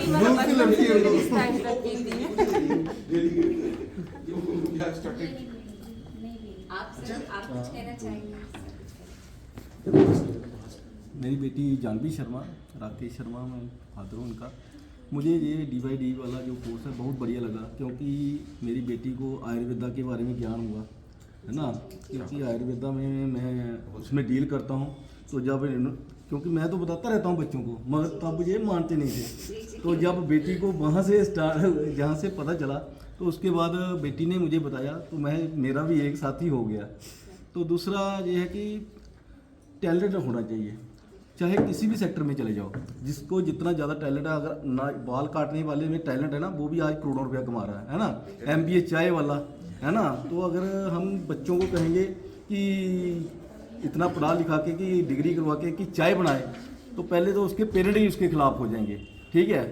दोस्त की लड़की है इस टाइम तक की थी। आप कुछ कहना चाहेंगे? मेरी बेटी जानवी शर्मा, राकेश शर्मा, मैं फादर हूँ उनका। मुझे ये DYD वाला जो कोर्स है बहुत बढ़िया लगा, क्योंकि मेरी बेटी को आयुर्वेदा के बारे में ज्ञान हुआ है ना, क्योंकि आयुर्वेदा में मैं उसमें डील करता हूँ। तो जब क्योंकि मैं तो बताता रहता हूँ बच्चों को, मगर तब ये मानते नहीं थे। तो जब बेटी को वहाँ से जहाँ से पता चला, तो उसके बाद बेटी ने मुझे बताया, तो मेरा भी एक साथी हो गया। तो दूसरा ये है कि टैलेंट होना चाहिए, चाहे किसी भी सेक्टर में चले जाओ। जिसको जितना ज़्यादा टैलेंट है, अगर ना बाल काटने वाले में टैलेंट है ना, वो भी आज करोड़ों रुपया कमा रहा है ना। MBA चाय वाला है ना। तो अगर हम बच्चों को कहेंगे कि इतना पढ़ा लिखा के कि डिग्री करवा के कि चाय बनाए, तो पहले तो उसके पेरेंट ही उसके खिलाफ हो जाएंगे। ठीक है,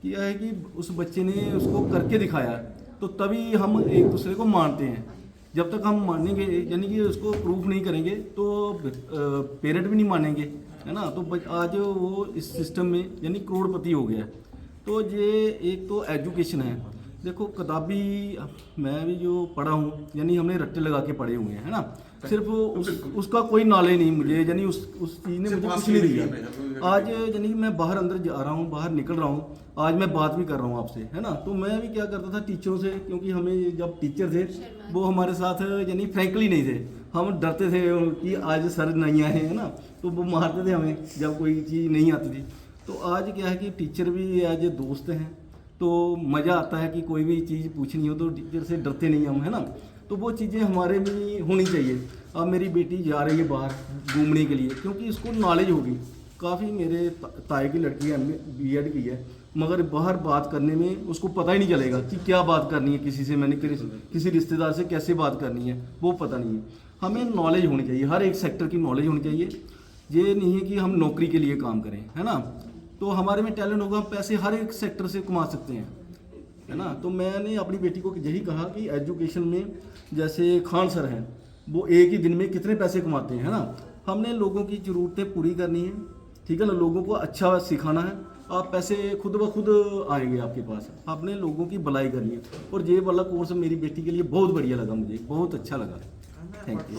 कि यह है कि उस बच्चे ने उसको करके दिखाया, तो तभी हम एक दूसरे को मानते हैं। जब तक हम मानेंगे, यानी कि उसको प्रूफ नहीं करेंगे, तो पेरेंट भी नहीं मानेंगे, है ना। तो आज वो इस सिस्टम में यानी करोड़पति हो गया है। तो ये एक तो एजुकेशन है। देखो किताबी मैं भी जो पढ़ा हूँ, यानी हमने रट्टे लगा के पढ़े हुए हैं, है ना। सिर्फ उसका कोई नॉलेज नहीं मुझे, यानी उस चीज़ ने मुझे कुछ नहीं दिया। आज यानी कि मैं बाहर अंदर जा रहा हूँ, बाहर निकल रहा हूँ, आज मैं बात भी कर रहा हूँ आपसे, है ना। तो मैं भी क्या करता था टीचरों से, क्योंकि हमें जब टीचर थे वो हमारे साथ यानी फ्रैंकली नहीं थे, हम डरते थे कि आज सर नहीं आए, है ना। तो वो मारते थे हमें जब कोई चीज़ नहीं आती थी। तो आज क्या है कि टीचर भी आज दोस्त हैं, तो मज़ा आता है कि कोई भी चीज़ पूछनी हो तो टीचर से डरते नहीं हम, है ना। तो वो चीज़ें हमारे में होनी चाहिए। अब मेरी बेटी जा रही है बाहर घूमने के लिए, क्योंकि इसको नॉलेज होगी। काफ़ी मेरे ताए की लड़की है, B.Ed की है, मगर बाहर बात करने में उसको पता ही नहीं चलेगा कि क्या बात करनी है किसी से, मैंने किसी रिश्तेदार से कैसे बात करनी है, वो पता नहीं है। हमें नॉलेज होनी चाहिए, हर एक सेक्टर की नॉलेज होनी चाहिए। ये नहीं है कि हम नौकरी के लिए काम करें, है ना। तो हमारे में टैलेंट होगा, हम पैसे हर एक सेक्टर से कमा सकते हैं, है ना। तो मैंने अपनी बेटी को यही कहा कि एजुकेशन में जैसे खान सर हैं, वो एक ही दिन में कितने पैसे कमाते हैं, है ना। हमने लोगों की ज़रूरतें पूरी करनी है, ठीक है ना, लोगों को अच्छा सिखाना है। आप पैसे खुद ब खुद आएंगे आपके पास, आपने लोगों की भलाई करनी है। और ये वाला कोर्स मेरी बेटी के लिए बहुत बढ़िया लगा, मुझे बहुत अच्छा लगा। Thank you.